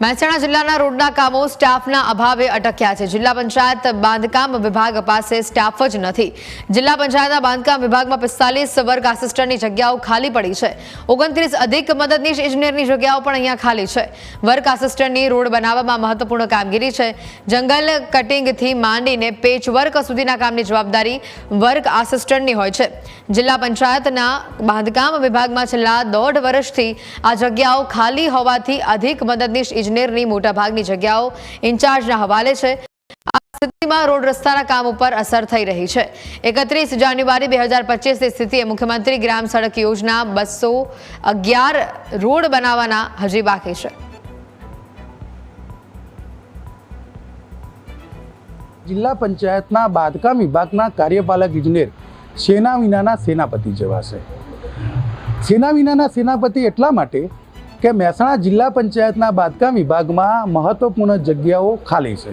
મહેસાણા જિલ્લાના રોડના કામો સ્ટાફના અભાવે અટક્યા છે। જિલ્લા પંચાયત બાંધકામ વિભાગ પાસે સ્ટાફ જ નથી। જિલ્લા પંચાયતના બાંધકામ વિભાગમાં 45 વર્ક આસિસ્ટન્ટની જગ્યાઓ ખાલી પડી છે। 29 અધિક મદદનીશ ઇજનેરની જગ્યાઓ પણ અહીંયા ખાલી છે। વર્ક આસિસ્ટન્ટની રોડ બનાવવામાં મહત્વપૂર્ણ કામગીરી છે। જંગલ કટિંગથી માંડીને પેચ વર્ક સુધીના કામની જવાબદારી વર્ક આસિસ્ટન્ટની હોય છે। જિલ્લા પંચાયતના બાંધકામ વિભાગમાં છેલ્લા 1.5 વર્ષથી આ જગ્યાઓ ખાલી હોવાથી અધિક મદદનીશ ઇજનેરની મોટાભાગની જગ્યાઓ ઇન્ચાર્જના હવાલે છે। આ સ્થિતિમાં રોડ રસ્તાના કામ ઉપર અસર થઈ રહી છે। 31 જાન્યુઆરી 2025ની સ્થિતિએ મુખ્યમંત્રી ગ્રામ સડક યોજના 211 રોડ બનાવવાના હજી બાકી છે। જિલ્લા પંચાયતના બાંધકામ વિભાગના કાર્યપાલક ઇજનેર સેના વિનાના સેનાપતિ જેવા છે। સેના વિનાના સેનાપતિ એટલા માટે કે મહેસાણા જિલ્લા પંચાયતના બાંધકામ વિભાગમાં મહત્વપૂર્ણ જગ્યાઓ ખાલી છે।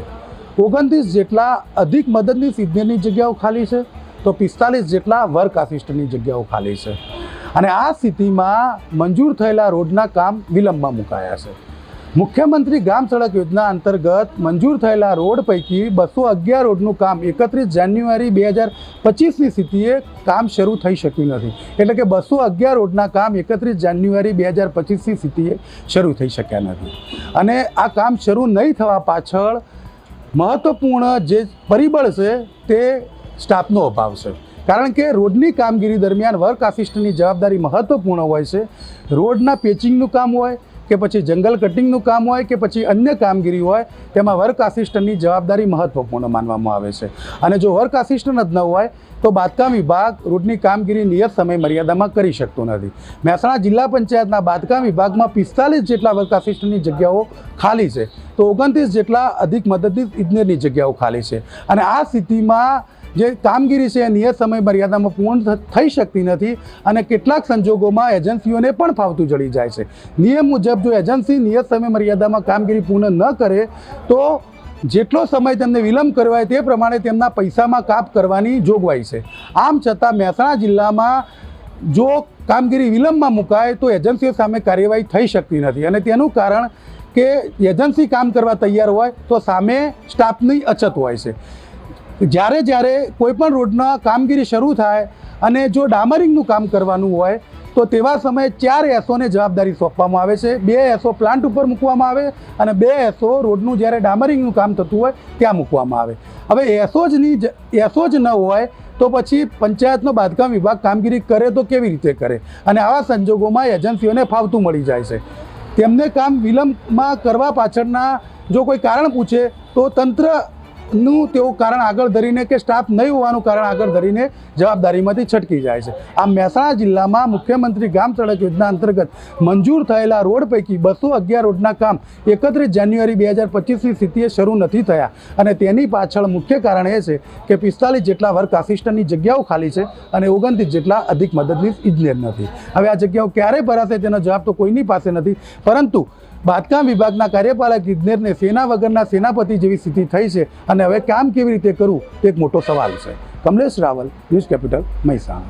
29 જેટલા અધિક મદદનીશ ઇજનેરની જગ્યાઓ ખાલી છે તો 45 જેટલા વર્ક આસિસ્ટન્ટની જગ્યાઓ ખાલી છે અને આ સ્થિતિમાં મંજૂર થયેલા રોડના કામ વિલંબમાં મુકાયા છે। મુખ્યમંત્રી ગ્રામ સડક યોજના અંતર્ગત મંજૂર થયેલા રોડ પૈકી 211 રોડનું કામ 31 જાન્યુઆરી 2025ની સ્થિતિએ કામ શરૂ થઈ શક્યું નથી। એટલે કે 211 રોડના કામ 31 જાન્યુઆરી 2025ની સ્થિતિએ શરૂ થઈ શક્યા નથી અને આ કામ શરૂ નહીં થવા પાછળ મહત્વપૂર્ણ જે પરિબળ છે તે સ્ટાફનો અભાવ છે। કારણ કે રોડની કામગીરી દરમિયાન વર્ક આસિસ્ટન્ટની જવાબદારી મહત્વપૂર્ણ હોય છે। રોડના પેચિંગનું કામ હોય કે પછી જંગલ કટિંગનું કામ હોય કે પછી અન્ય કામગીરી હોય તેમાં વર્ક આસિસ્ટન્ટની જવાબદારી મહત્વપૂર્ણ માનવામાં આવે છે અને જો વર્ક આસિસ્ટન્ટ જ ન હોય તો બાંધકામ વિભાગ રોડની કામગીરી નિયત સમય મર્યાદામાં કરી શકતો નથી। મહેસાણા જિલ્લા પંચાયતના બાંધકામ વિભાગમાં 45 જેટલા વર્ક આસિસ્ટન્ટની જગ્યાઓ ખાલી છે તો 29 જેટલા અધિક મદદનીશ ઇજનેરની જગ્યાઓ ખાલી છે અને આ સ્થિતિમાં જે કામગીરી છે એ નિયત સમય મર્યાદામાં પૂર્ણ થઈ શકતી નથી અને કેટલાક સંજોગોમાં એજન્સીઓને પણ ફાવતું જડી જાય છે। નિયમ મુજબ જો એજન્સી નિયત સમય મર્યાદામાં કામગીરી પૂર્ણ ન કરે તો જેટલો સમય તેમને વિલંબ કરવાય તે પ્રમાણે તેમના પૈસામાં કાપ કરવાની જોગવાઈ છે। આમ છતાં મહેસાણા જિલ્લામાં જો કામગીરી વિલંબમાં મુકાય તો એજન્સીઓ સામે કાર્યવાહી થઈ શકતી નથી અને તેનું કારણ કે એજન્સી કામ કરવા તૈયાર હોય તો સામે સ્ટાફની અછત હોય છે। જ્યારે કોઈપણ રોડના કામગીરી શરૂ થાય અને જો ડામરિંગનું કામ કરવાનું હોય તો તેવા સમયે 4 એસઓને જવાબદારી સોંપવામાં આવે છે। 2 એસઓ પ્લાન્ટ ઉપર મૂકવામાં આવે અને 2 એસઓ રોડનું જ્યારે ડામરિંગનું કામ થતું હોય ત્યાં મૂકવામાં આવે। હવે એસઓ જ ન હોય તો પછી પંચાયતનો બાંધકામ વિભાગ કામગીરી કરે તો કેવી રીતે કરે અને આવા સંજોગોમાં એજન્સીઓને ફાવતું મળી જાય છે। તેમને કામ વિલંબમાં કરવા પાછળના જો કોઈ કારણ પૂછે તો તંત્રનું તેઓ કારણ આગળ ધરીને કે સ્ટાફ નહીં હોવાનું કારણ આગળ ધરીને જવાબદારીમાંથી છટકી જાય છે। આ મહેસાણા જિલ્લામાં મુખ્યમંત્રી ગ્રામ સડક યોજના અંતર્ગત મંજૂર થયેલા રોડ પૈકી 211 રોડના કામ 31 જાન્યુઆરી 2025ની સ્થિતિએ શરૂ નથી થયા અને તેની પાછળ મુખ્ય કારણ એ છે કે 45 જેટલા વર્ક આસિસ્ટન્ટની જગ્યાઓ ખાલી છે અને 29 જેટલા અધિક મદદનીશ ઇજનેર નથી। હવે આ જગ્યાઓ ક્યારે ભરાશે તેનો જવાબ તો કોઈની પાસે નથી, પરંતુ બાંધકામ વિભાગના કાર્યપાલક ઇજનેરને સેના વગરના સેનાપતિ જેવી સ્થિતિ થઈ છે અને હવે કામ કેવી રીતે કરવું તે એક મોટો સવાલ છે। Kamlesh Rawal, news capital, Mehsana.